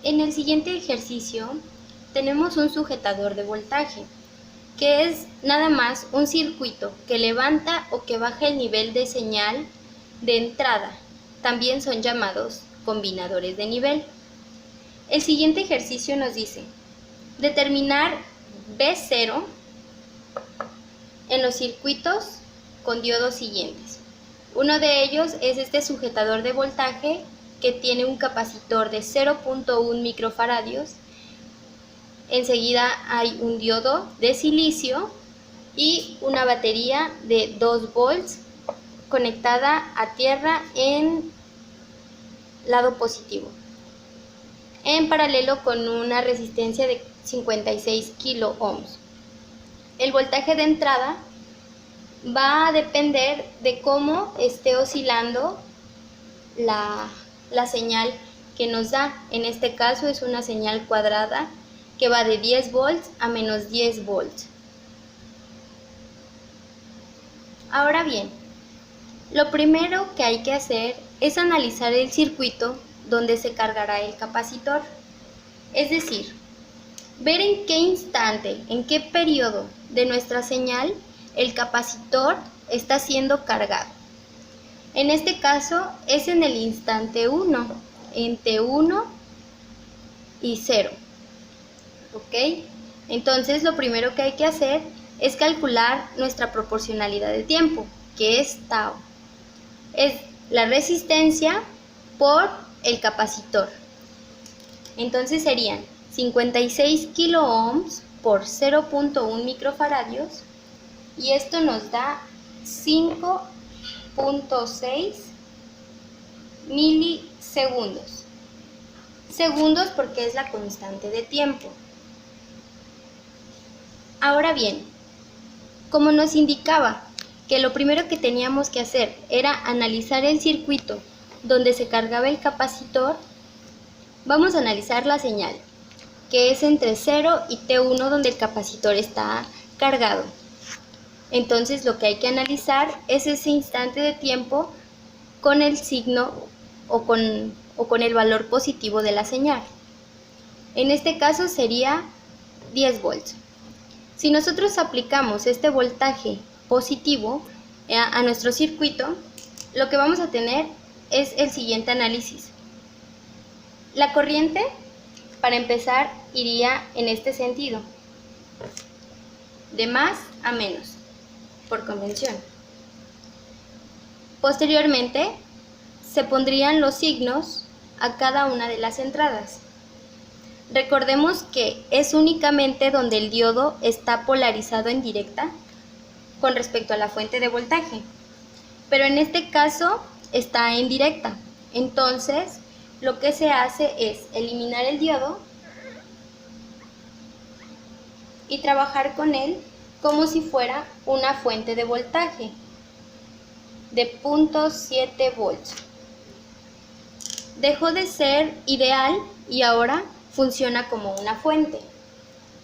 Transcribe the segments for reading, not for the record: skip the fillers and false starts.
En el siguiente ejercicio tenemos un sujetador de voltaje, que es nada más un circuito que levanta o que baja el nivel de señal de entrada. También son llamados combinadores de nivel. El siguiente ejercicio nos dice determinar V0 en los circuitos con diodos siguientes. Uno de ellos es este sujetador de voltaje que tiene un capacitor de 0.1 microfaradios. Enseguida hay un diodo de silicio y una batería de 2 volts conectada a tierra en lado positivo, en paralelo con una resistencia de 56 kilo ohms. El voltaje de entrada va a depender de cómo esté oscilando la señal que nos da. En este caso es una señal cuadrada que va de 10 volts a menos 10 volts. Ahora bien, lo primero que hay que hacer es analizar el circuito donde se cargará el capacitor. Es decir, ver en qué instante, en qué periodo de nuestra señal el capacitor está siendo cargado. En este caso es en el instante 1, entre 1 y 0. ¿Ok? Entonces lo primero que hay que hacer es calcular nuestra proporcionalidad de tiempo, que es tau. Es la resistencia por el capacitor. Entonces serían 56 kilo ohms por 0.1 microfaradios y esto nos da 5.6 milisegundos. Segundos porque es la constante de tiempo. Ahora bien, como nos indicaba que lo primero que teníamos que hacer era analizar el circuito donde se cargaba el capacitor, vamos a analizar la señal, que es entre 0 y T1 donde el capacitor está cargado. Entonces lo que hay que analizar es ese instante de tiempo con el signo o con el valor positivo de la señal. En este caso sería 10 volts. Si nosotros aplicamos este voltaje positivo a nuestro circuito, lo que vamos a tener es el siguiente análisis. La corriente, para empezar, iría en este sentido, de más a menos, por convención. Posteriormente, se pondrían los signos a cada una de las entradas. Recordemos que es únicamente donde el diodo está polarizado en directa con respecto a la fuente de voltaje, pero en este caso está en directa. Entonces, lo que se hace es eliminar el diodo y trabajar con él como si fuera una fuente de voltaje de 0.7 volts. Dejó de ser ideal y ahora funciona como una fuente,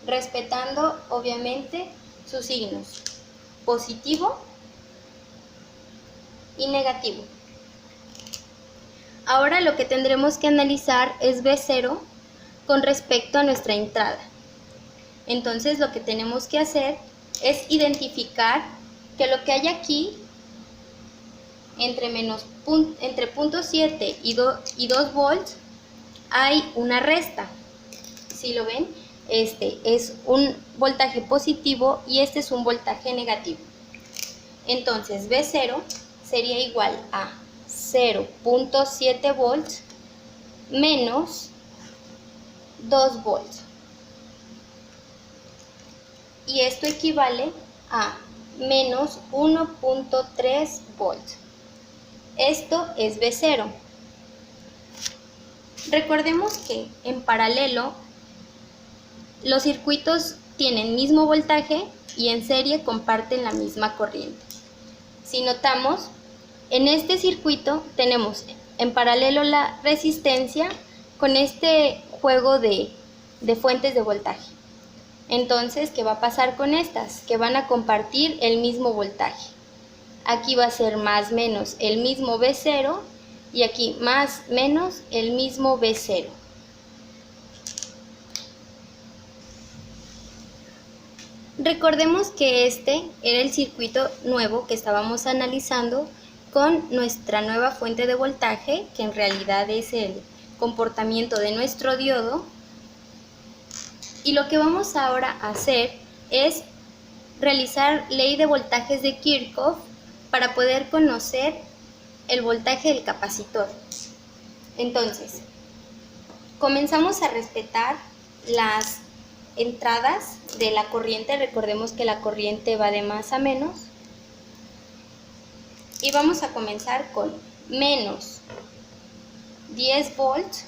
respetando obviamente sus signos positivo y negativo. Ahora lo que tendremos que analizar es V0 con respecto a nuestra entrada. Entonces lo que tenemos que hacer es identificar que lo que hay aquí entre 0.7 y 2 volts hay una resta. Si lo ven, este es un voltaje positivo y este es un voltaje negativo. Entonces V0 sería igual a 0.7 volts menos 2 volts. Y esto equivale a menos 1.3 volts. Esto es V0. Recordemos que en paralelo los circuitos tienen mismo voltaje y en serie comparten la misma corriente. Si notamos, en este circuito tenemos en paralelo la resistencia con este juego de fuentes de voltaje. Entonces, ¿qué va a pasar con estas? Que van a compartir el mismo voltaje. Aquí va a ser más menos el mismo V0 y aquí más menos el mismo V0. Recordemos que este era el circuito nuevo que estábamos analizando con nuestra nueva fuente de voltaje, que en realidad es el comportamiento de nuestro diodo. Y lo que vamos ahora a hacer es realizar ley de voltajes de Kirchhoff para poder conocer el voltaje del capacitor. Entonces, comenzamos a respetar las entradas de la corriente. Recordemos que la corriente va de más a menos. Y vamos a comenzar con menos 10 volts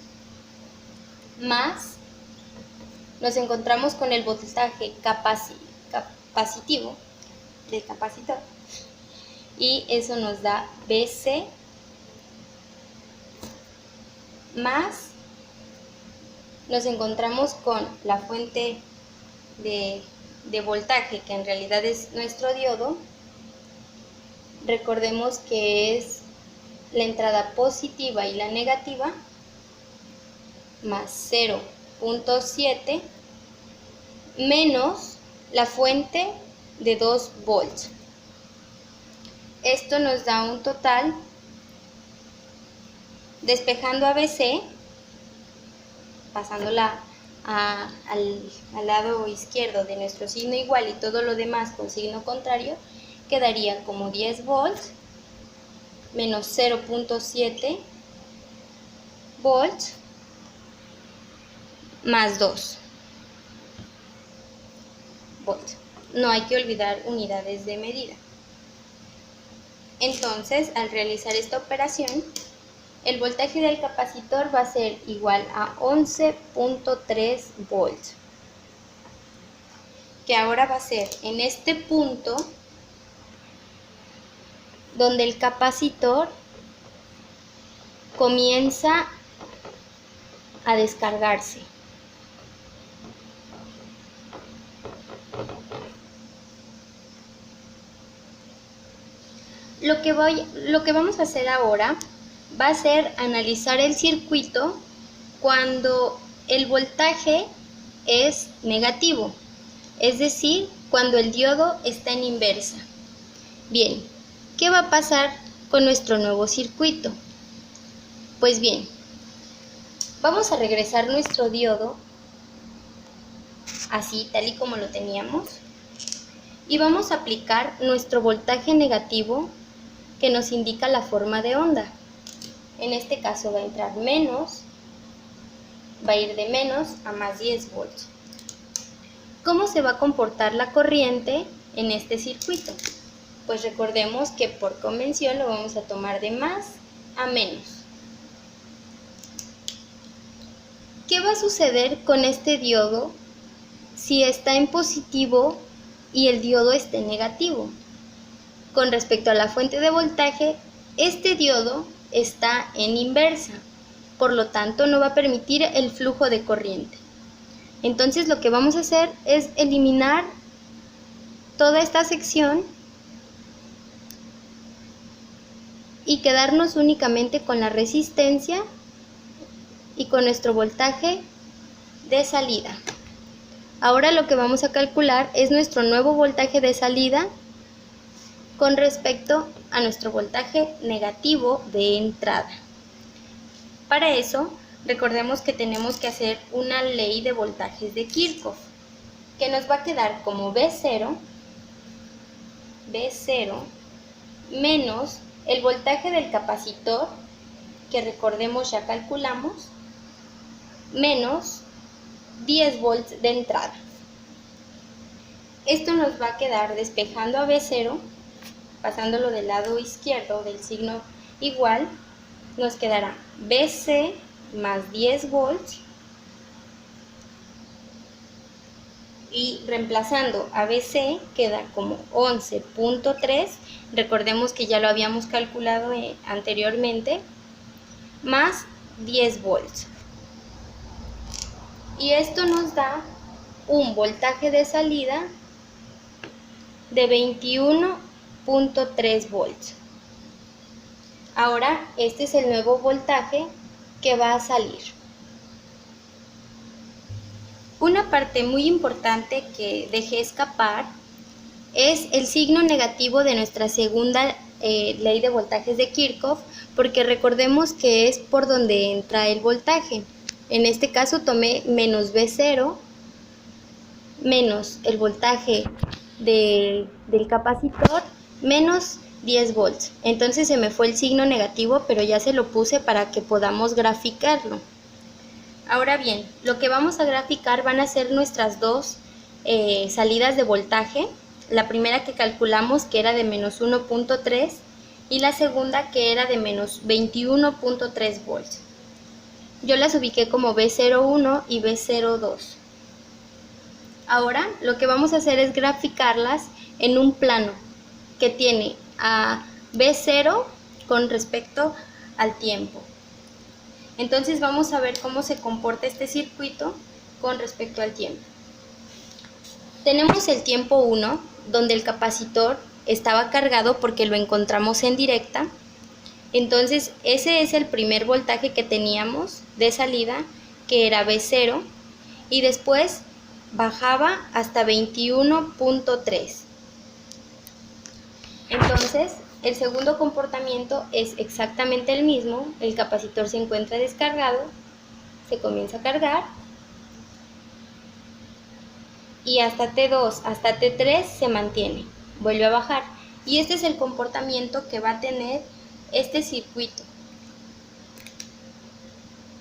más, nos encontramos con el voltaje capacitivo del capacitor, y eso nos da BC más, nos encontramos con la fuente de voltaje, que en realidad es nuestro diodo. Recordemos que es la entrada positiva y la negativa, más 0.7 menos la fuente de 2 volts. Esto nos da un total, despejando a BC, pasándola al lado izquierdo de nuestro signo igual y todo lo demás con signo contrario, quedaría como 10 volts menos 0.7 volts más 2 volts. No hay que olvidar unidades de medida. Entonces, al realizar esta operación, el voltaje del capacitor va a ser igual a 11.3 volts, que ahora va a ser en este punto donde el capacitor comienza a descargarse. Lo que vamos a hacer ahora va a ser analizar el circuito cuando el voltaje es negativo, es decir, cuando el diodo está en inversa. Bien, ¿qué va a pasar con nuestro nuevo circuito? Pues bien, vamos a regresar nuestro diodo así, tal y como lo teníamos, y vamos a aplicar nuestro voltaje negativo que nos indica la forma de onda. En este caso va a entrar menos, va a ir de menos a más 10 volts. ¿Cómo se va a comportar la corriente en este circuito? Pues recordemos que por convención lo vamos a tomar de más a menos. ¿Qué va a suceder con este diodo si está en positivo y el diodo está en negativo? Con respecto a la fuente de voltaje, este diodo está en inversa, por lo tanto no va a permitir el flujo de corriente. Entonces lo que vamos a hacer es eliminar toda esta sección y quedarnos únicamente con la resistencia y con nuestro voltaje de salida. Ahora lo que vamos a calcular es nuestro nuevo voltaje de salida con respecto a nuestro voltaje negativo de entrada. Para eso, recordemos que tenemos que hacer una ley de voltajes de Kirchhoff, que nos va a quedar como B0 menos el voltaje del capacitor, que recordemos ya calculamos, menos 10 volts de entrada. Esto nos va a quedar, despejando a B0, pasándolo del lado izquierdo del signo igual, nos quedará BC más 10 volts, y reemplazando a BC queda como 11.3, recordemos que ya lo habíamos calculado anteriormente, más 10 volts. Y esto nos da un voltaje de salida de 21.3 volts. Ahora este es el nuevo voltaje que va a salir. Una parte muy importante que dejé escapar es el signo negativo de nuestra segunda ley de voltajes de Kirchhoff, porque recordemos que es por donde entra el voltaje. En este caso tomé menos V0 menos el voltaje del capacitor menos 10 volts. Entonces se me fue el signo negativo, pero ya se lo puse para que podamos graficarlo. Ahora bien, lo que vamos a graficar van a ser nuestras dos salidas de voltaje. La primera que calculamos, que era de menos 1.3, y la segunda que era de menos 21.3 volts. Yo las ubiqué como V01 y V02. Ahora lo que vamos a hacer es graficarlas en un plano que tiene a V0 con respecto al tiempo. Entonces vamos a ver cómo se comporta este circuito con respecto al tiempo. Tenemos el tiempo 1, donde el capacitor estaba cargado porque lo encontramos en directa. Entonces ese es el primer voltaje que teníamos de salida, que era V0, y después bajaba hasta 21.3. Entonces el segundo comportamiento es exactamente el mismo. El capacitor se encuentra descargado, se comienza a cargar, y hasta T2, hasta T3 se mantiene, vuelve a bajar. Y este es el comportamiento que va a tener este circuito.